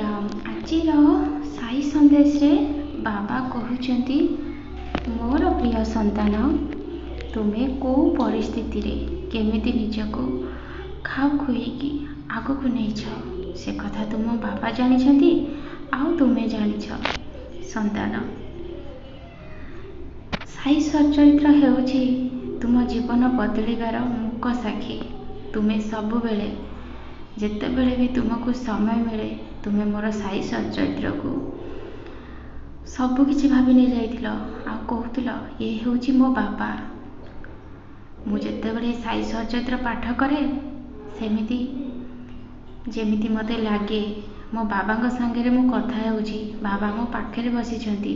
ଆଜିର ସାଇ ସନ୍ଦେଶରେ ବାବା କହୁଛନ୍ତି, ମୋର ପ୍ରିୟ ସନ୍ତାନ, ତୁମେ କେଉଁ ପରିସ୍ଥିତିରେ କେମିତି ନିଜକୁ ଖାପ ଖୁଆଇକି ଆଗକୁ ନେଇଛ ସେ କଥା ତୁମ ବାବା ଜାଣିଛନ୍ତି, ଆଉ ତୁମେ ଜାଣିଛ। ସନ୍ତାନ, ସାଇ ସଚରିତ୍ର ହେଉଛି ତୁମ ଜୀବନ ବଦଳିବାର ମୂକ ସାକ୍ଷୀ। ତୁମେ ସବୁବେଳେ, ଯେତେବେଳେ ବି ତୁମକୁ ସମୟ ମିଳେ, ତୁମେ ମୋର ସାଇ ସଚରିତ୍ରକୁ ସବୁକିଛି ଭାବି ନେଇଯାଇଥିଲ ଆଉ କହୁଥିଲ, ଏ ହେଉଛି ମୋ ବାବା। ମୁଁ ଯେତେବେଳେ ସାଇ ସଚରିତ୍ର ପାଠ କରେ, ଯେମିତି ମୋତେ ଲାଗେ ମୋ ବାବାଙ୍କ ସାଙ୍ଗରେ ମୁଁ କଥା ହେଉଛି, ବାବା ମୋ ପାଖରେ ବସିଛନ୍ତି।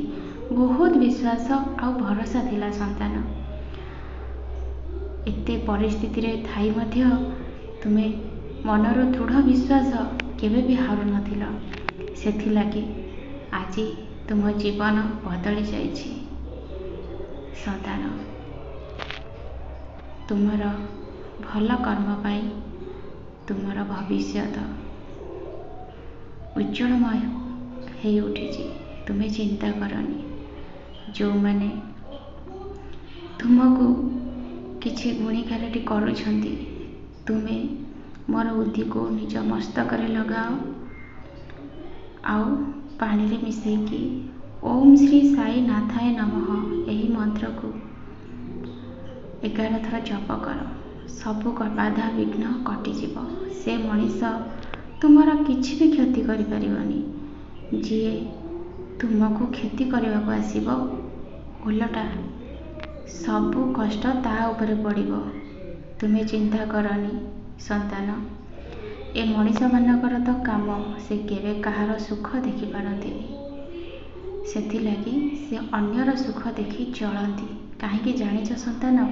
ବହୁତ ବିଶ୍ୱାସ ଆଉ ଭରସା ଥିଲା ସନ୍ତାନ। ଏତେ ପରିସ୍ଥିତିରେ ଥାଇ ମଧ୍ୟ ତୁମେ ମନର ଦୃଢ଼ ବିଶ୍ୱାସ କେବେ ବି ହାରୁନଥିଲ। ସେଥିଲାଗି ଆଜି ତୁମ ଜୀବନ ବଦଳି ଯାଇଛି। ସନ୍ତାନ, ତୁମର ଭଲ କର୍ମ ପାଇଁ ତୁମର ଭବିଷ୍ୟତ ଉଜ୍ଜଳମୟ ହେଇ ଉଠିଛି। ତୁମେ ଚିନ୍ତା କରନି। ଯେଉଁମାନେ ତୁମକୁ କିଛି ଗୁଣିଗାରେଡ଼ି କରୁଛନ୍ତି, ତୁମେ ମୋର ଉଦିକୁ ନିଜ ମସ୍ତକରେ ଲଗାଅ ଆଉ ପାଣିରେ ମିଶେଇକି ଓମ୍ ଶ୍ରୀ ସାଇ ନାଥାୟ ନମଃ ଏହି ମନ୍ତ୍ରକୁ 11 ଥର ଜପ କର। ସବୁ ବାଧା ବିଘ୍ନ କଟିଯିବ। ସେ ମଣିଷ ତୁମର କିଛି ବି କ୍ଷତି କରିପାରିବନି। ଯିଏ ତୁମକୁ କ୍ଷତି କରିବାକୁ ଆସିବ, ଓଲଟା ସବୁ କଷ୍ଟ ତା ଉପରେ ପଡ଼ିବ। ତୁମେ ଚିନ୍ତା କରନି ସନ୍ତାନ। ଏ ମଣିଷମାନଙ୍କର ତ କାମ, ସେ କେବେ କାହାର ସୁଖ ଦେଖିପାରନ୍ତିନି। ସେଥିଲାଗି ସେ ଅନ୍ୟର ସୁଖ ଦେଖି ଚଳନ୍ତି। କାହିଁକି ଜାଣିଛ ସନ୍ତାନ?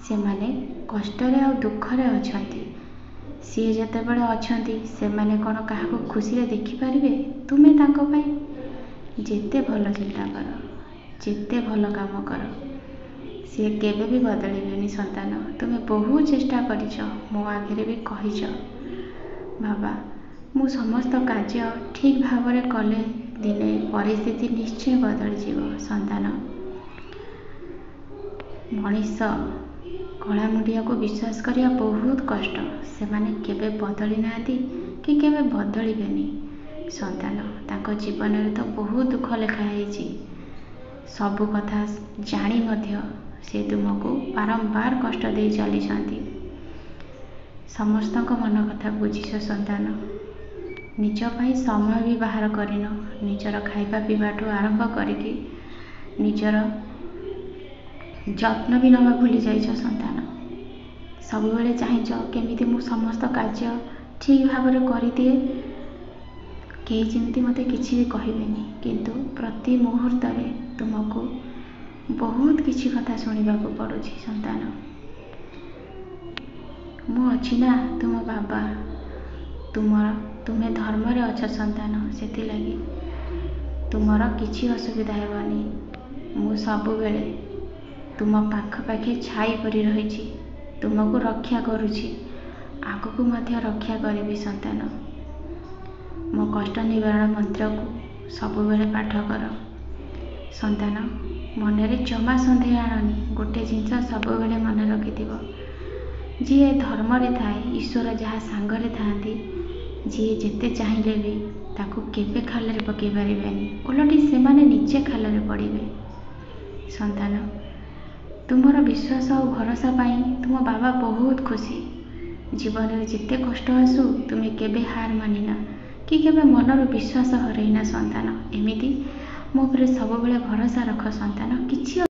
ସେମାନେ କଷ୍ଟରେ ଆଉ ଦୁଃଖରେ ଅଛନ୍ତି। ସିଏ ଯେତେବେଳେ ଅଛନ୍ତି, ସେମାନେ କ'ଣ କାହାକୁ ଖୁସିରେ ଦେଖିପାରିବେ? ତୁମେ ତାଙ୍କ ପାଇଁ ଯେତେ ଭଲ ଚିନ୍ତା କର, ଯେତେ ଭଲ କାମ କର, ସିଏ କେବେ ବି ବଦଳିବେନି ସନ୍ତାନ। ତୁମେ ବହୁ ଚେଷ୍ଟା କରିଛ, ମୋ ଆଗରେ ବି କହିଛ, ବାବା ମୁଁ ସମସ୍ତ କାର୍ଯ୍ୟ ଠିକ୍ ଭାବରେ କଲେ ଦିନେ ପରିସ୍ଥିତି ନିଶ୍ଚୟ ବଦଳିଯିବ। ସନ୍ତାନ, ମଣିଷ କଳାମୁଣ୍ଡିଆକୁ ବିଶ୍ୱାସ କରିବା ବହୁତ କଷ୍ଟ। ସେମାନେ କେବେ ବଦଳି ନାହାନ୍ତି କି କେବେ ବଦଳିବେନି। ସନ୍ତାନ, ତାଙ୍କ ଜୀବନରେ ତ ବହୁତ ଦୁଃଖ ଲେଖା ହେଇଛି। ସବୁ କଥା ଜାଣି ମଧ୍ୟ ସେ ତୁମକୁ ବାରମ୍ବାର କଷ୍ଟ ଦେଇ ଚାଲିଛନ୍ତି। ସମସ୍ତଙ୍କ ମନ କଥା ବୁଝିଛ ସନ୍ତାନ। ନିଜ ପାଇଁ ସମୟ ବି ବାହାର କରିନ। ନିଜର ଖାଇବା ପିଇବାଠୁ ଆରମ୍ଭ କରିକି ନିଜର ଯତ୍ନ ବି ନେବା ଭୁଲି ଯାଇଛ ସନ୍ତାନ। ସବୁବେଳେ ଚାହିଁଛ କେମିତି ମୁଁ ସମସ୍ତ କାର୍ଯ୍ୟ ଠିକ୍ ଭାବରେ କରିଦିଏ, କେହି ଯେମିତି ମୋତେ କିଛି ବି କହିବେନି। କିନ୍ତୁ ପ୍ରତି ମୁହୂର୍ତ୍ତରେ ତୁମକୁ ବହୁତ କିଛି କଥା ଶୁଣିବାକୁ ପଡ଼ୁଛି ସନ୍ତାନ। ମୁଁ ଅଛି ନା, ତୁମ ବାବା। ତୁମେ ଧର୍ମରେ ଅଛ ସନ୍ତାନ। ସେଥିଲାଗି ତୁମର କିଛି ଅସୁବିଧା ହେବନି। ମୁଁ ସବୁବେଳେ ତୁମ ପାଖାପାଖି ଛାଇ ପରି ରହିଛି। ତୁମକୁ ରକ୍ଷା କରୁଛି, ଆଗକୁ ମଧ୍ୟ ରକ୍ଷା କରିବି ସନ୍ତାନ। ମୋ କଷ୍ଟ ନିବାରଣ ମନ୍ତ୍ରକୁ ସବୁବେଳେ ପାଠ କର ସନ୍ତାନ। ମନରେ ଜମା ସନ୍ଦେହ ଆଣନି। ଗୋଟେ ଜିନିଷ ସବୁବେଳେ ମନେ ରଖିଥିବ, ଯିଏ ଧର୍ମରେ ଥାଏ, ଈଶ୍ୱର ଯାହା ସାଙ୍ଗରେ ଥାଆନ୍ତି, ଯିଏ ଯେତେ ଚାହିଁଲେ ବି ତାକୁ କେବେ ଖାଲରେ ପକାଇ ପାରିବେନି। ଓଲଟି ସେମାନେ ନିଜେ ଖାଲରେ ପଡ଼ିବେ। ସନ୍ତାନ, ତୁମର ବିଶ୍ୱାସ ଆଉ ଭରସା ପାଇଁ ତୁମ ବାବା ବହୁତ ଖୁସି। ଜୀବନରେ ଯେତେ କଷ୍ଟ ଆସୁ, ତୁମେ କେବେ ହାର ମାନିନା କି କେବେ ମନର ବିଶ୍ୱାସ ହରେଇନା ସନ୍ତାନ। ଏମିତି ମୋ ଉପରେ ସବୁବେଳେ ଭରସା ରଖ ସନ୍ତାନ। କିଛି